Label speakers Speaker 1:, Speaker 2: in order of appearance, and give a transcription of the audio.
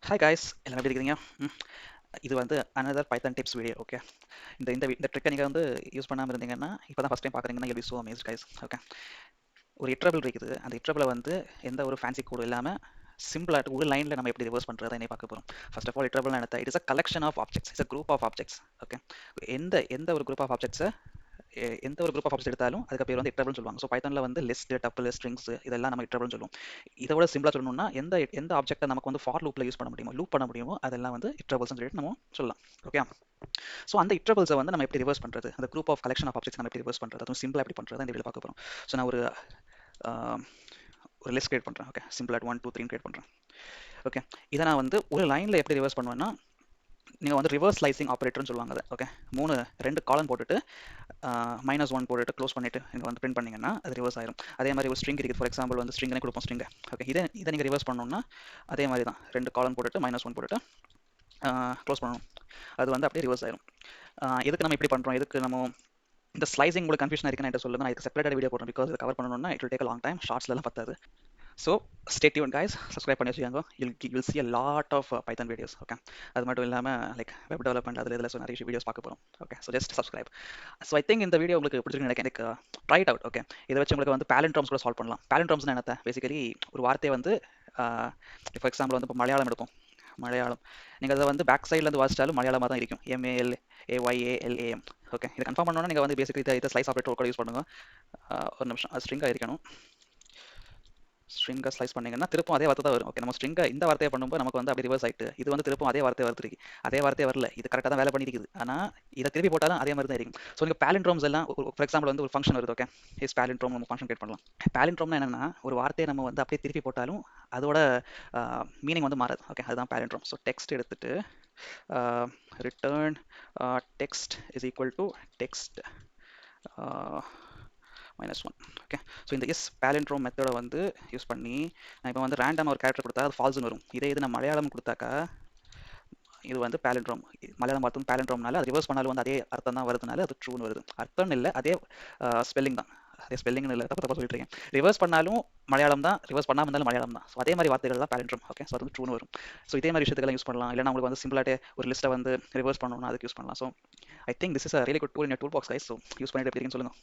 Speaker 1: Hi guys, எல்லாம் எப்படி இருக்கீங்க? ம், இது வந்து another பைத்தன் டிப்ஸ் வீடியோ. ஓகே, இந்த ட்ரிக்கை நீங்கள் வந்து யூஸ் பண்ணாமல் இருந்தீங்கன்னா, இப்போ தான் ஃபஸ்ட் டைம் பார்க்குறீங்கன்னா, you'll be so amazed guys. Okay, ஒரு இட்ரபிள் இருக்குது. அந்த இட்ரபிளை வந்து எந்த ஒரு ஃபேன்சி கோடும் இல்லாமல் சிம்பிளாக ஒரு லைனில் நம்ம எப்படி ரிவர்ஸ் பண்ணுறதை என்ன பார்க்க போகிறோம். ஃபர்ஸ்ட் ஆஃப் ஆல், இட்ரபிள் எடுத்தா it is a collection of objects, it's a group of objects. Okay, எந்த எந்த ஒரு குரூப் ஆஃப் ஆப்ஜெக்ட்ஸை எந்த ஒரு குரூப் ஆஃப் ஆப்ஜெக்ட் எடுத்தாலும் அதுக்கு பேர் வந்து இட்டரபிள்னு சொல்லுவாங்க. ஸோ பைத்தானில் வந்து லிஸ்ட், டப்பிள், ஸ்ட்ரிங்ஸ் இதெல்லாம் நம்ம இட்டரபிள்னு சொல்லுவோம். இதை விட சிம்பிளாக சொல்லணும்னா எந்த எந்த ஆப்ஜெக்ட்டை நமக்கு வந்து ஃபார் லூப்பில் யூஸ் பண்ண முடியுமோ, லூப் பண்ண முடியுமோ அதெல்லாம் வந்து இட்டரபிள்ஸ்னு சொல்லிட்டு நம்ம சொல்லலாம். ஓகே, ஸோ அந்த இட்டரபிள்ஸை வந்து நம்ம எப்படி ரிவர்ஸ் பண்ணுறது, அந்த group of collection of objects நம்ம எப்படி ரிவர்ஸ் பண்ணுறது, அதுவும் சிம்பிளாக எப்படி பண்ணுறது இந்த வீடியோ பார்க்க போகிறோம். ஸோ நான் ஆஹ், ஒரு லிஸ்ட் கிரியேட் பண்ணுறேன். ஓகே, சிம்பிளாக 1 2 3 கிரியேட் பண்ணுறேன். ஓகே, இதை நான் வந்து ஒரு லைனில் எப்படி ரிவர்ஸ் பண்ணுவேன்னா, நீங்கள் வந்து ரிவர்ஸ் ஸ்லைசிங் ஆப்ரேட்டர்னு சொல்லுவாங்க அதை. ஓகே, ரெண்டு காலம் போட்டுட்டு -1 போட்டுட்டு க்ளோஸ் பண்ணிட்டு நீங்கள் வந்து பிரிண்ட் பண்ணீங்கன்னா அது ரிவர்ஸ் ஆயிரும். அதே மாதிரி ஒரு ஸ்ட்ரிங் இருக்குது. ஃபார் எக்ஸாம்பிள் வந்து ஸ்ட்ரிங்னே கொடுப்போம் ஸ்ட்ரிங். ஓகே, இதை நீங்கள் ரிவர்ஸ் பண்ணணும்னா அதே மாதிரி தான், ரெண்டு காலம் போட்டுட்டு -1 போட்டுட்டு க்ளோஸ் பண்ணணும். அது வந்து அப்படியே ரிவர்ஸ் ஆயிரும். எதுக்கு நம்ம இப்படி பண்ணுறோம், எதுக்கு நம்ம இந்த ஸ்லைசிங் உங்களுக்கு கன்ஃபியூஷன் இருக்குன்னு என்கிட்ட சொல்லுங்க. நான் இதுக்கு செப்பரேட்டாக வீடியோ போடுறேன். பிகாஸ் இதை கவர் பண்ணணும்னா it will take a long time, ஷார்ட்ஸ்லாம் பத்தாது. So stay tuned guys, subscribe பண்ணி வச்சுக்கோங்க. You'll see a lot of Python videos. Okay, அது மட்டும் இல்லாமல் லைக் வெப் டெவலப்மெண்ட் அதில் இதில் நிறைய வீடியோஸ் பார்க்க போகிறோம். Okay, so just subscribe. So I think இந்த வீடியோ உங்களுக்கு பிடிச்சிருக்கு நினைக்கிறேன். எனக்கு ட்ரை இட் அவுட். ஓகே, இதை வச்சு உங்களுக்கு வந்து பேலண்ட்ராம்ஸ் கூட சால்வ் பண்ணலாம். பேலண்ட்ராம்ஸ்னா என்னத்த, பேசிக்கலி ஒரு வார்த்தையை வந்து ஃபார் எக்ஸாம்பிள் வந்து இப்போ மலையாளம் எடுப்போம். மலையாளம் நீங்கள் அதை வந்து பேக் சைட்லேருந்து வாசிச்சாலும் மலையாளமாக தான் இருக்கும். MALAYALAM. ஓகே, இதை கன்ஃபார்ம் பண்ணோன்னா நீங்கள் வந்து பேசிக்கலி இதை ஸ்லைஸ் ஆப்ரேட்டர் கூட யூஸ் பண்ணுங்க. ஒரு நிமிஷம், அது ஸ்ட்ரிங்காக இருக்கணும். ஸ்ட்ரிங்கை ஸ்லைஸ் பண்ணீங்கன்னா திருப்பும் அதே வார்த்தை தான் வரும். ஓகே, நம்ம ஸ்ட்ரிங்கை இந்த வார்த்தையை பண்ணும்போது நமக்கு வந்து அப்படி ரிவர்ஸ் ஆகிட்டு இது வந்து திருப்பும் அதே வார்த்தை வருது. அதே வார்த்தையே வரல, இது கரெக்டாக தான் வேலை பண்ணியிருக்குது. ஆனால் இதை திருப்பி போட்டாலும் அதே மாதிரி தான் இருக்கும். ஸோ நீங்கள் பேலண்ட்ரோம்ஸ் எல்லாம் ஃபார் எக்ஸாம்பிள் வந்து ஒரு ஃபங்க்ஷன் வருது. ஓகே, இஸ் பேலண்ட்ரோம் நம்ம ஃபங்க்ஷன் கிரியேட் பண்ணலாம். பேலண்ட்ரோம்னா என்னன்னா, ஒரு வார்த்தையை நம்ம வந்து அப்படியே திருப்பி போட்டாலும் அதோட மீனிங் வந்து மாறாது. ஓகே, அதுதான் பேலண்ட்ரோம். ஸோ டெக்ஸ்ட் எடுத்துட்டு return text is equal to text -1. Okay, so இந்த பேலண்ட்ரோம் மெத்தடை வந்து யூஸ் பண்ணி நான் இப்போ வந்து ரேண்டமாக ஒரு கேரக்டர் கொடுத்தா அது ஃபால்ஸ்னு வரும். இதே இது நான் மலையாளம் கொடுத்தாக்கா இது வந்து பேலண்ட்ரோம். மலையாளம் பார்த்தும் பேலண்ட்ரோம்னால அது ரிவர்ஸ் பண்ணாலும் வந்து அதே அர்த்தம் தான் வருதுனால அது ட்ரூன்னு வருது. அர்த்தம் இல்லை, அதே ஸ்பெல்லிங் தான். அதே ஸ்பெல்லிங்னு இல்லை, தப்பு சொல்லிட்டு இருக்கேன். ரிவர்ஸ் பண்ணாலும் மலையாளம் தான், ரிவர்ஸ் பண்ணாமல் இருந்தாலும் மலையாளம் தான். ஸோ அதே மாதிரி வார்த்தைகள் தான் பேலண்ட்ரோம். ஓகே, ஸோ அது வந்து ட்ரூன்னு வரும். ஸோ இதே மாதிரி விஷயத்துக்கெல்லாம் யூஸ் பண்ணலாம். இல்லைனா உங்களுக்கு வந்து சிம்பிளாக ஒரு லிஸ்ட்டை வந்து ரிவர்ஸ் பண்ணணும்னா அதுக்கு யூஸ் பண்ணலாம். So I think this is a really good tool in your tool box guys. So use பண்ணிட்டு எப்படி இருக்குன்னு சொல்லுங்கள்.